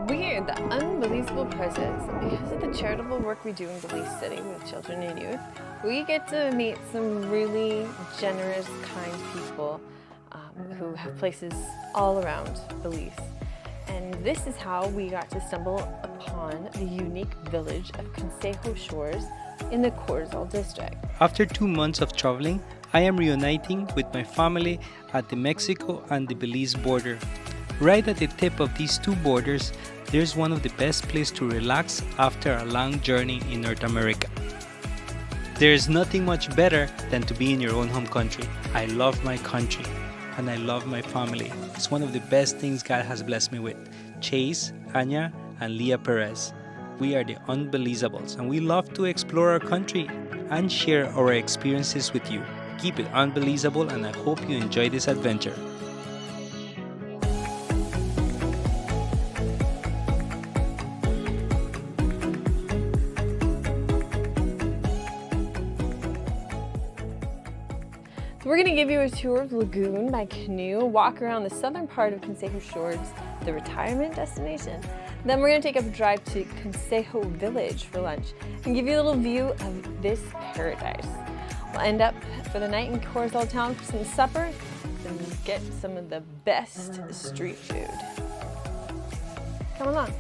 We're the UnBelizeable Perez. Because of the charitable work we do in Belize City with children and youth, we get to meet some really generous, kind people who have places all around Belize. And this is how we got to stumble upon the unique village of Consejo Shores in the Corozal District. After 2 months of traveling, I am reuniting with my family at the Mexico and the Belize border. Right at the tip of these two borders, there's one of the best places to relax after a long journey in North America. There is nothing much better than to be in your own home country. I love my country and I love my family. It's one of the best things God has blessed me with. Chase, Anya, and Leah Perez. We are the UnBelizeables and we love to explore our country and share our experiences with you. Keep it unbelievable and I hope you enjoy this adventure. We're going to give you a tour of Lagoon by canoe, walk around the southern part of Consejo Shores, the retirement destination. Then we're going to take a drive to Consejo Village for lunch and give you a little view of this paradise. We'll end up for the night in Corozal town for some supper and get some of the best street food. Come along.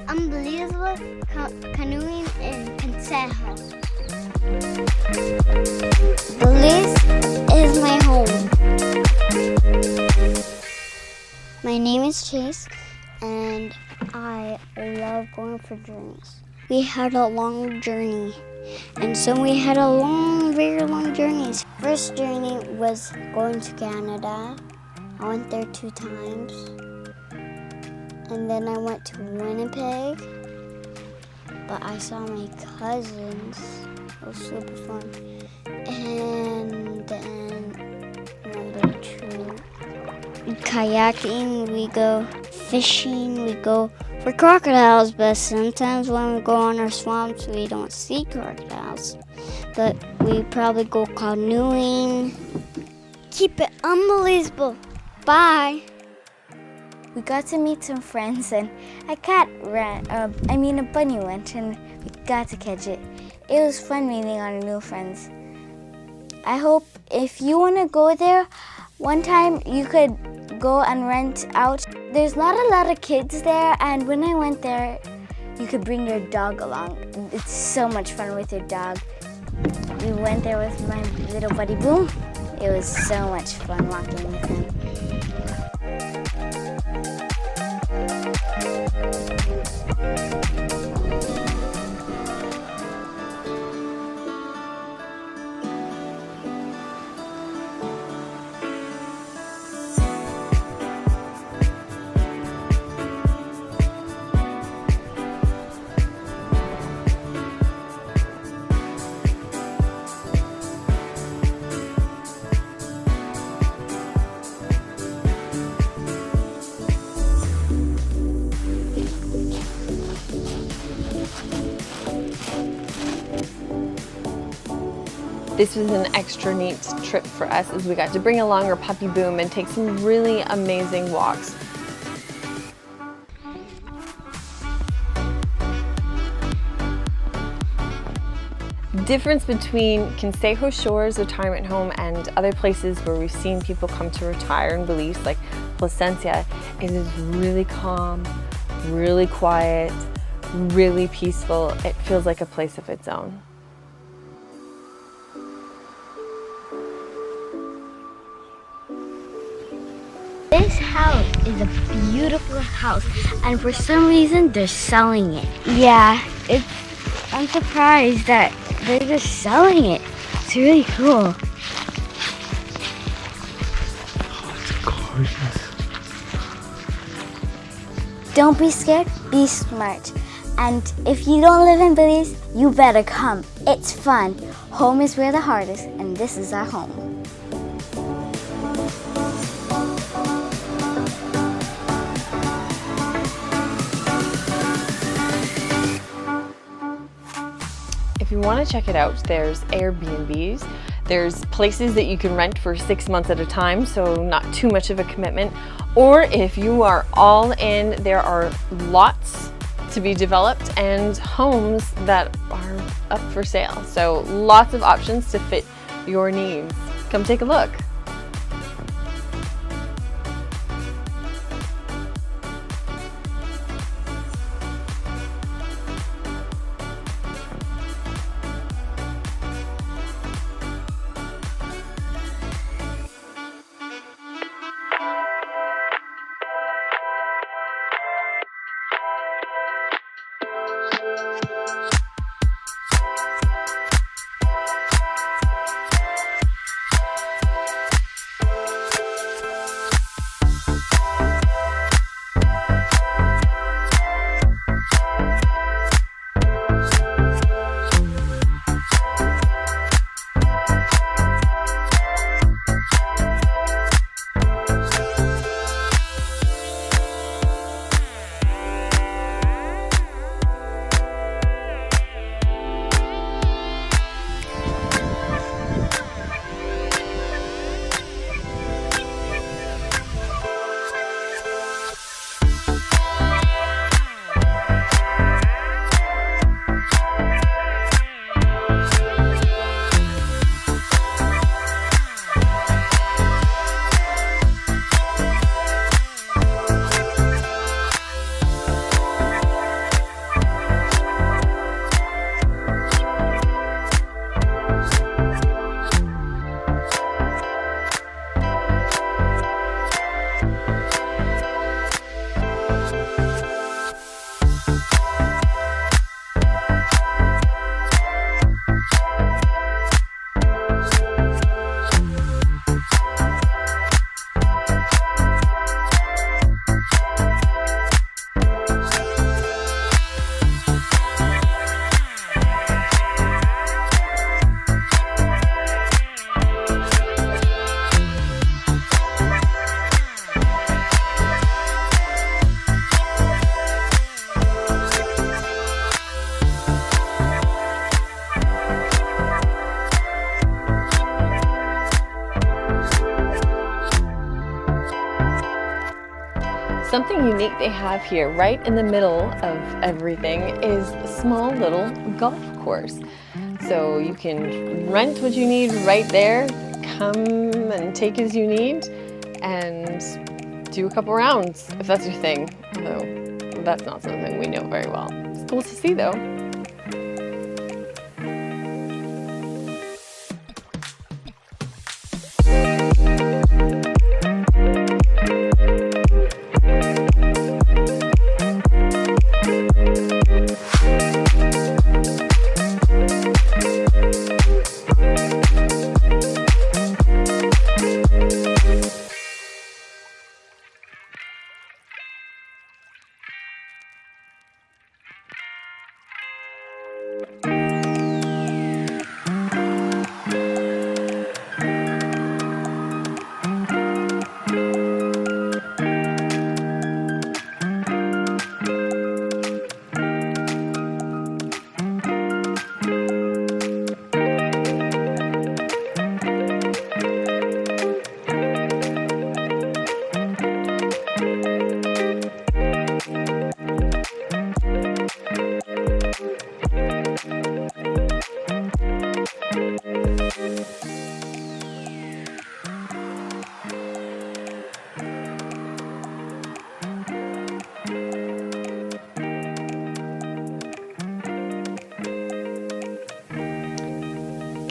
UnBelizeable canoeing in Consejo. Belize is my home. My name is Chase and I love going for journeys. We had a long journey and so we had very long journeys. First journey was going to Canada. I went there 2 times. And then I went to Winnipeg, but I saw my cousins. It was super fun. And then number 2, kayaking, we go fishing, we go for crocodiles, but sometimes when we go on our swamps, we don't see crocodiles. But we probably go canoeing. Keep it unbelievable. Bye. We got to meet some friends and a bunny went and we got to catch it. It was fun meeting our new friends. I hope if you want to go there, one time you could go and rent out. There's not a lot of kids there and when I went there, you could bring your dog along. It's so much fun with your dog. We went there with my little buddy Boom. It was so much fun walking with him. This was an extra neat trip for us as we got to bring along our puppy Boom and take some really amazing walks. Difference between Consejo Shores retirement home and other places where we've seen people come to retire in Belize, like Placencia, is it's really calm, really quiet, really peaceful. It feels like a place of its own. This house is a beautiful house, and for some reason they're selling it. Yeah, I'm surprised that they're just selling it. It's really cool. Oh, it's gorgeous. Don't be scared, be smart. And if you don't live in Belize, you better come. It's fun. Home is where the heart is, and this is our home. If you want to check it out, there's Airbnbs. There's places that you can rent for 6 months at a time, so not too much of a commitment. Or if you are all in, there are lots to be developed and homes that are up for sale. So lots of options to fit your needs. Come take a look. Something unique they have here, right in the middle of everything, is a small little golf course. So you can rent what you need right there, come and take as you need, and do a couple rounds if that's your thing. Although that's not something we know very well. It's cool to see though.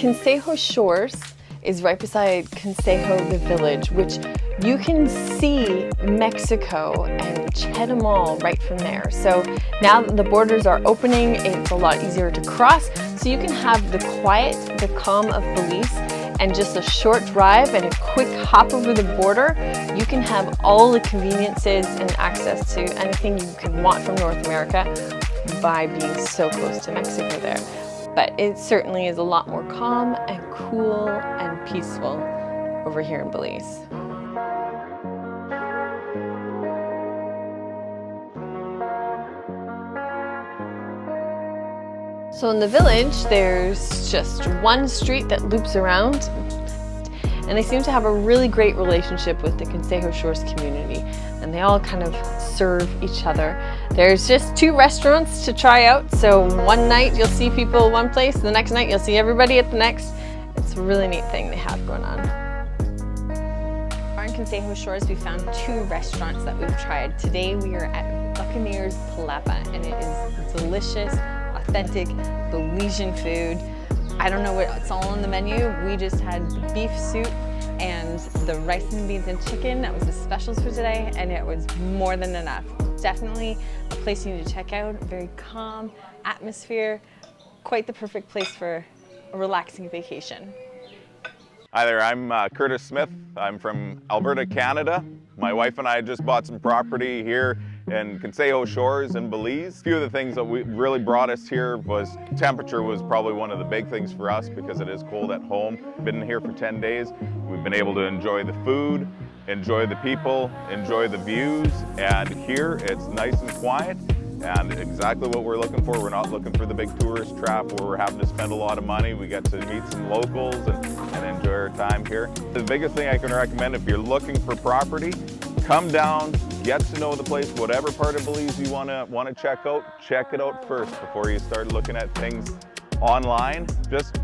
Consejo Shores is right beside Consejo the village, which you can see Mexico and Charitable right from there. So now that the borders are opening, it's a lot easier to cross. So you can have the quiet, the calm of Belize, and just a short drive and a quick hop over the border. You can have all the conveniences and access to anything you can want from North America by being so close to Mexico there. But it certainly is a lot more calm and cool and peaceful over here in Belize. So in the village, there's just one street that loops around, and they seem to have a really great relationship with the Consejo Shores community, and they all kind of serve each other. There's just 2 restaurants to try out, so one night you'll see people at one place, the next night you'll see everybody at the next. It's a really neat thing they have going on. In Consejo Shores, we found 2 restaurants that we've tried. Today we are at Buccaneers Palapa, and it is delicious, authentic Belizean food. I don't know what's all on the menu. We just had beef soup and the rice and beans and chicken. That was the specials for today, and it was more than enough. Definitely a place you need to check out. Very calm atmosphere, quite the perfect place for a relaxing vacation. Hi there, I'm Curtis Smith. I'm from Alberta, Canada. My wife and I just bought some property here in Consejo Shores in Belize. A few of the things that really brought us here was temperature was probably one of the big things for us because it is cold at home. Been here for 10 days. We've been able to enjoy the food, enjoy the people, enjoy the views, and here it's nice and quiet and exactly what we're looking for. We're not looking for the big tourist trap where we're having to spend a lot of money. We get to meet some locals and enjoy our time here. The biggest thing I can recommend if you're looking for property, come down, get to know the place, whatever part of Belize you want to check it out first before you start looking at things online. Just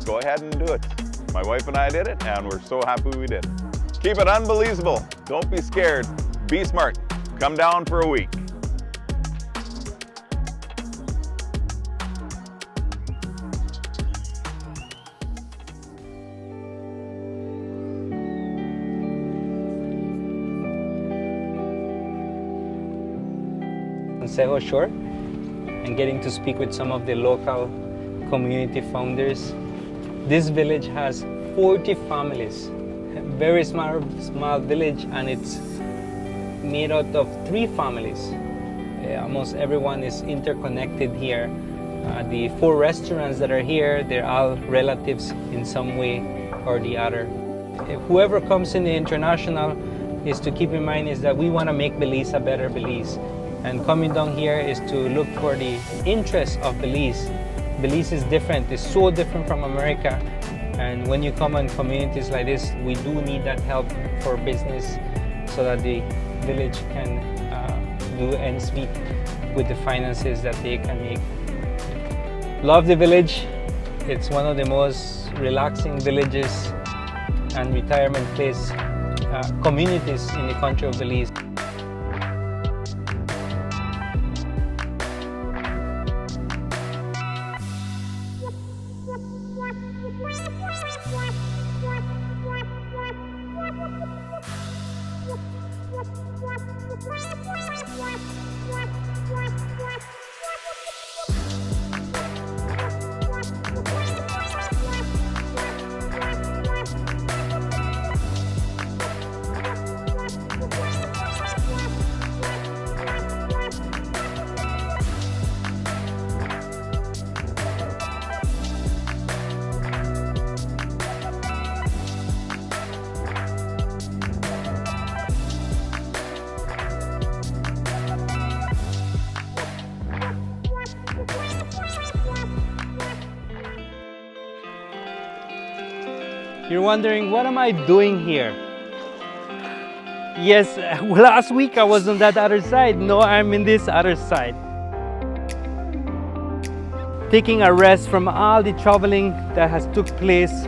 go ahead and do it. My wife and I did it, and we're so happy we did. Keep it unbelievable. Don't be scared. Be smart. Come down for a week. Consejo Shore and getting to speak with some of the local community founders. This village has 40 families, a very small village, and it's made out of 3 families. Almost everyone is interconnected here. The 4 restaurants that are here, they're all relatives in some way or the other. Whoever comes in the international is to keep in mind is that we want to make Belize a better Belize. And coming down here is to look for the interests of Belize. Belize is different, it's so different from America. And when you come in communities like this, we do need that help for business so that the village can do ends meet with the finances that they can make. Love the village. It's one of the most relaxing villages and retirement place communities in the country of Belize. You're wondering, what am I doing here? Yes, last week I was on that other side. No, I'm in this other side. Taking a rest from all the traveling that has took place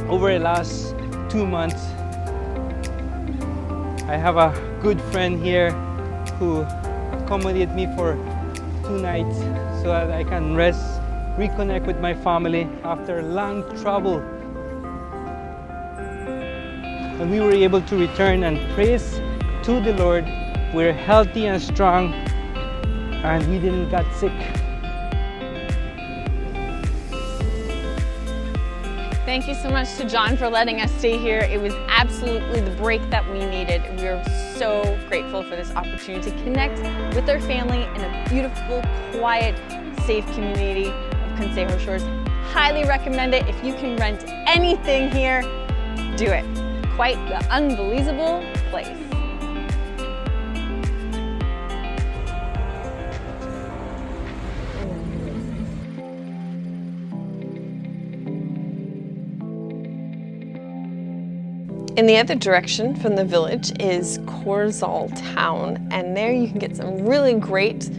over the last 2 months. I have a good friend here who accommodated me for 2 nights so that I can rest, reconnect with my family after long travel. And we were able to return and praise to the Lord. We're healthy and strong, and we didn't get sick. Thank you so much to John for letting us stay here. It was absolutely the break that we needed. We are so grateful for this opportunity to connect with our family in a beautiful, quiet, safe community of Consejo Shores. Highly recommend it. If you can rent anything here, do it. Quite the unbelievable place. In the other direction from the village is Corozal town, and there you can get some really great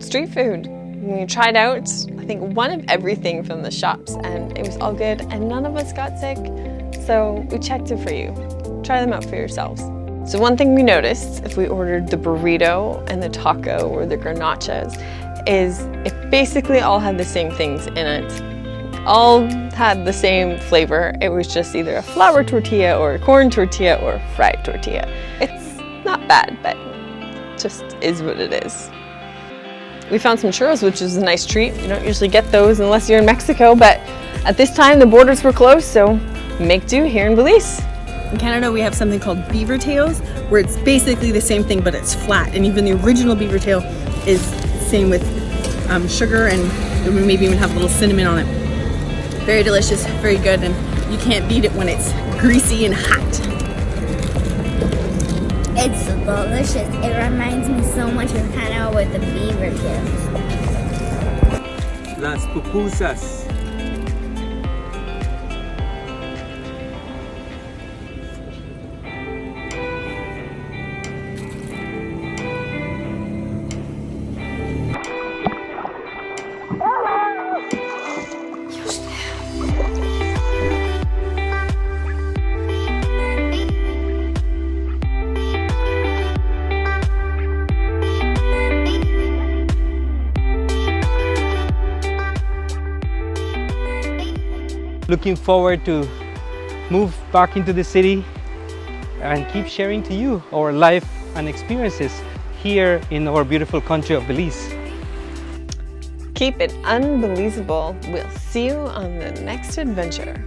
street food. We tried out, I think, one of everything from the shops, and it was all good, and none of us got sick, so we checked it for you. Try them out for yourselves. So one thing we noticed, if we ordered the burrito and the taco or the garnachas, is it basically all had the same things in it. All had the same flavor. It was just either a flour tortilla or a corn tortilla or a fried tortilla. It's not bad, but just is what it is. We found some churros, which is a nice treat. You don't usually get those unless you're in Mexico, but at this time the borders were closed, so make do here in Belize. In Canada, we have something called beaver tails, where it's basically the same thing, but it's flat. And even the original beaver tail is same with sugar, and we maybe even have a little cinnamon on it. Very delicious, very good, and you can't beat it when it's greasy and hot. It's delicious. It reminds me so much of Canada with the beaver tails. Las pupusas. Looking forward to move back into the city and keep sharing to you our life and experiences here in our beautiful country of Belize. Keep it unbelievable. We'll see you on the next adventure.